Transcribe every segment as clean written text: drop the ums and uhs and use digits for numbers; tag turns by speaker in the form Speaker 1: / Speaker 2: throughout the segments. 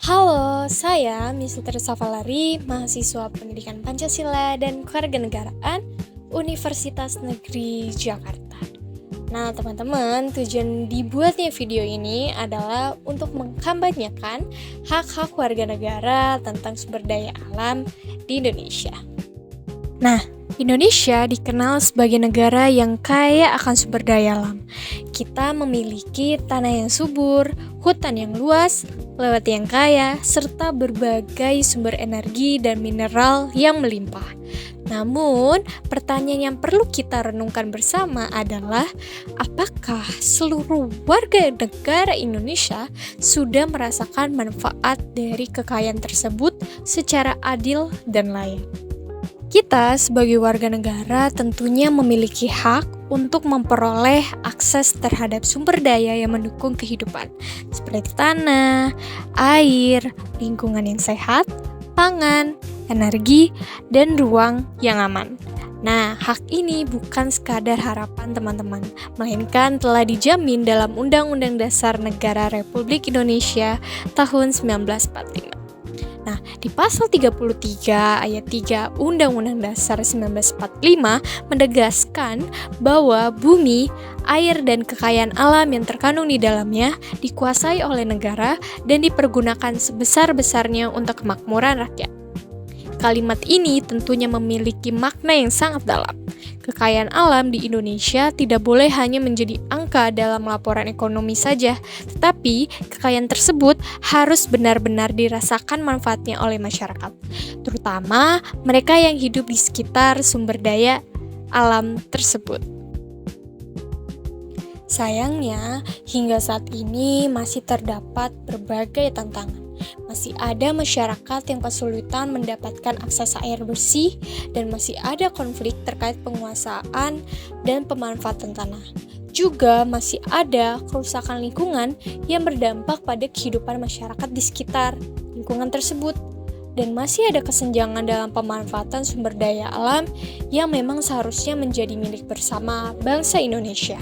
Speaker 1: Halo, saya Miss Teresa Valari, mahasiswa Pendidikan Pancasila dan Kewarganegaraan Universitas Negeri Jakarta. Nah, teman-teman, tujuan dibuatnya video ini adalah untuk mengkampanyekan hak-hak warga negara tentang sumber daya alam di Indonesia. Nah, Indonesia dikenal sebagai negara yang kaya akan sumber daya alam. Kita memiliki tanah yang subur, hutan yang luas, laut yang kaya, serta berbagai sumber energi dan mineral yang melimpah. Namun, pertanyaan yang perlu kita renungkan bersama adalah apakah seluruh warga negara Indonesia sudah merasakan manfaat dari kekayaan tersebut secara adil dan layak? Kita sebagai warga negara tentunya memiliki hak untuk memperoleh akses terhadap sumber daya yang mendukung kehidupan, seperti tanah, air, lingkungan yang sehat, pangan, energi, dan ruang yang aman. Nah, hak ini bukan sekadar harapan teman-teman, melainkan telah dijamin dalam Undang-Undang Dasar Negara Republik Indonesia tahun 1945. Nah, di pasal 33 ayat 3 Undang-Undang Dasar 1945 menegaskan bahwa bumi, air, dan kekayaan alam yang terkandung di dalamnya dikuasai oleh negara dan dipergunakan sebesar-besarnya untuk kemakmuran rakyat. Kalimat ini tentunya memiliki makna yang sangat dalam. Kekayaan alam di Indonesia tidak boleh hanya menjadi angka dalam laporan ekonomi saja, tetapi kekayaan tersebut harus benar-benar dirasakan manfaatnya oleh masyarakat, terutama mereka yang hidup di sekitar sumber daya alam tersebut. Sayangnya, hingga saat ini masih terdapat berbagai tantangan. Masih ada masyarakat yang kesulitan mendapatkan akses air bersih dan masih ada konflik terkait penguasaan dan pemanfaatan tanah. Juga masih ada kerusakan lingkungan yang berdampak pada kehidupan masyarakat di sekitar lingkungan tersebut. Dan masih ada kesenjangan dalam pemanfaatan sumber daya alam yang memang seharusnya menjadi milik bersama bangsa Indonesia.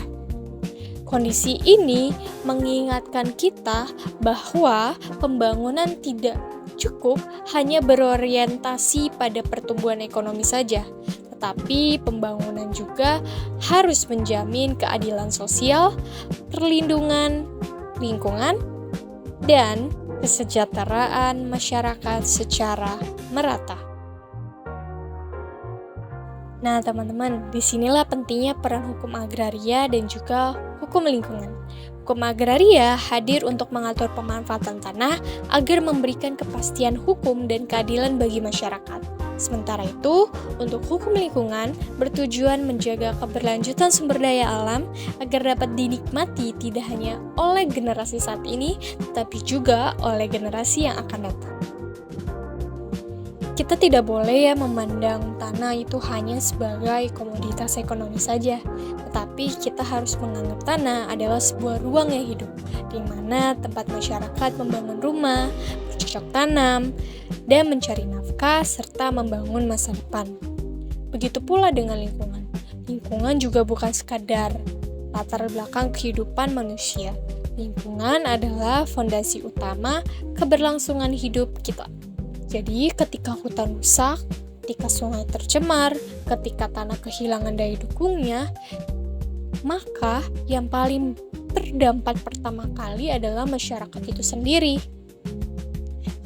Speaker 1: Kondisi ini mengingatkan kita bahwa pembangunan tidak cukup hanya berorientasi pada pertumbuhan ekonomi saja, tetapi pembangunan juga harus menjamin keadilan sosial, perlindungan lingkungan, dan kesejahteraan masyarakat secara merata. Nah, teman-teman, disinilah pentingnya peran hukum agraria dan juga hukum lingkungan. Hukum agraria hadir untuk mengatur pemanfaatan tanah agar memberikan kepastian hukum dan keadilan bagi masyarakat. Sementara itu, untuk hukum lingkungan bertujuan menjaga keberlanjutan sumber daya alam agar dapat dinikmati tidak hanya oleh generasi saat ini, tetapi juga oleh generasi yang akan datang. Kita tidak boleh memandang tanah itu hanya sebagai komoditas ekonomi saja, tetapi kita harus menganggap tanah adalah sebuah ruang yang hidup, di mana tempat masyarakat membangun rumah, bercocok tanam, dan mencari nafkah serta membangun masa depan. Begitu pula dengan lingkungan. Lingkungan juga bukan sekadar latar belakang kehidupan manusia. Lingkungan adalah fondasi utama keberlangsungan hidup kita. Jadi ketika hutan rusak, ketika sungai tercemar, ketika tanah kehilangan daya dukungnya, maka yang paling terdampak pertama kali adalah masyarakat itu sendiri.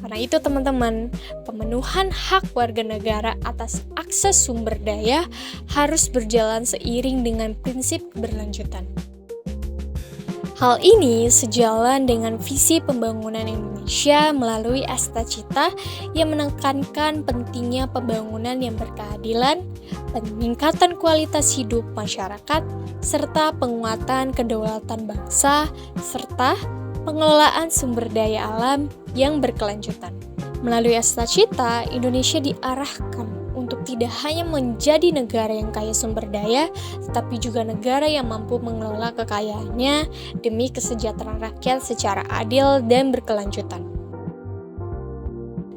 Speaker 1: Karena itu teman-teman, pemenuhan hak warga negara atas akses sumber daya harus berjalan seiring dengan prinsip keberlanjutan. Hal ini sejalan dengan visi pembangunan Indonesia melalui Astacita yang menekankan pentingnya pembangunan yang berkeadilan, peningkatan kualitas hidup masyarakat, serta penguatan kedaulatan bangsa, serta pengelolaan sumber daya alam yang berkelanjutan. Melalui Astacita, Indonesia diarahkan untuk tidak hanya menjadi negara yang kaya sumber daya, tetapi juga negara yang mampu mengelola kekayaannya demi kesejahteraan rakyat secara adil dan berkelanjutan.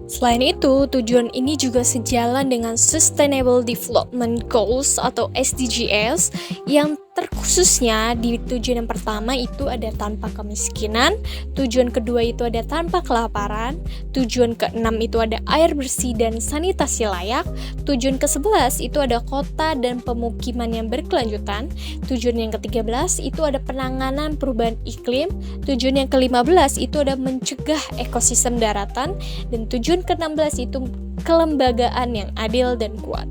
Speaker 1: Selain itu, tujuan ini juga sejalan dengan Sustainable Development Goals atau SDGs yang Terkhususnya di tujuan yang pertama itu ada tanpa kemiskinan, tujuan kedua itu ada tanpa kelaparan, tujuan keenam itu ada air bersih dan sanitasi layak, tujuan ke-11 itu ada kota dan pemukiman yang berkelanjutan, tujuan yang ke-13 itu ada penanganan perubahan iklim, tujuan yang ke-15 itu ada mencegah ekosistem daratan, dan tujuan ke-16 itu kelembagaan yang adil dan kuat.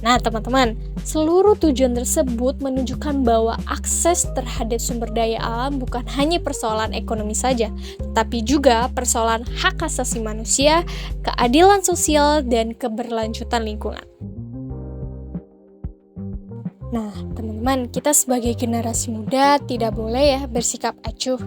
Speaker 1: Nah teman-teman, seluruh tujuan tersebut menunjukkan bahwa akses terhadap sumber daya alam bukan hanya persoalan ekonomi saja, tetapi juga persoalan hak asasi manusia, keadilan sosial, dan keberlanjutan lingkungan. Nah, teman-teman, kita sebagai generasi muda tidak boleh ya bersikap acuh.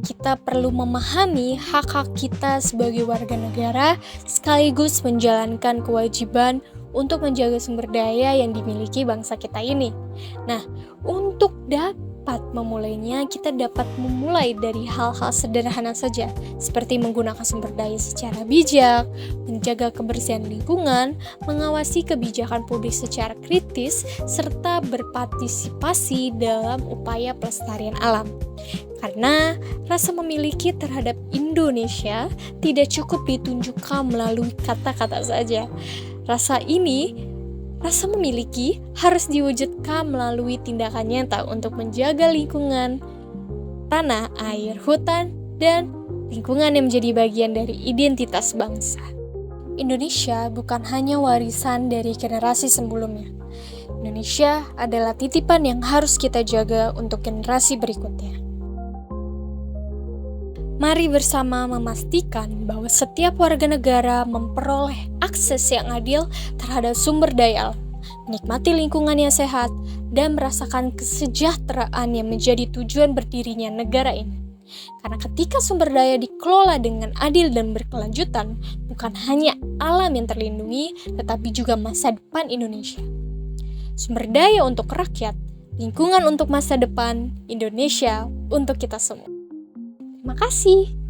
Speaker 1: Kita perlu memahami hak-hak kita sebagai warga negara, sekaligus menjalankan kewajiban untuk menjaga sumber daya yang dimiliki bangsa kita ini. Nah, untuk dapat memulainya, kita dapat memulai dari hal-hal sederhana saja, seperti menggunakan sumber daya secara bijak, menjaga kebersihan lingkungan, mengawasi kebijakan publik secara kritis, serta berpartisipasi dalam upaya pelestarian alam. Karena rasa memiliki terhadap Indonesia tidak cukup ditunjukkan melalui kata-kata saja. Rasa memiliki harus diwujudkan melalui tindakan nyata untuk menjaga lingkungan, tanah, air, hutan, dan lingkungan yang menjadi bagian dari identitas bangsa. Indonesia bukan hanya warisan dari generasi sebelumnya. Indonesia adalah titipan yang harus kita jaga untuk generasi berikutnya. Mari bersama memastikan bahwa setiap warga negara memperoleh akses yang adil terhadap sumber daya alam, menikmati lingkungan yang sehat, dan merasakan kesejahteraan yang menjadi tujuan berdirinya negara ini. Karena ketika sumber daya dikelola dengan adil dan berkelanjutan, bukan hanya alam yang terlindungi, tetapi juga masa depan Indonesia. Sumber daya untuk rakyat, lingkungan untuk masa depan, Indonesia untuk kita semua. Terima kasih.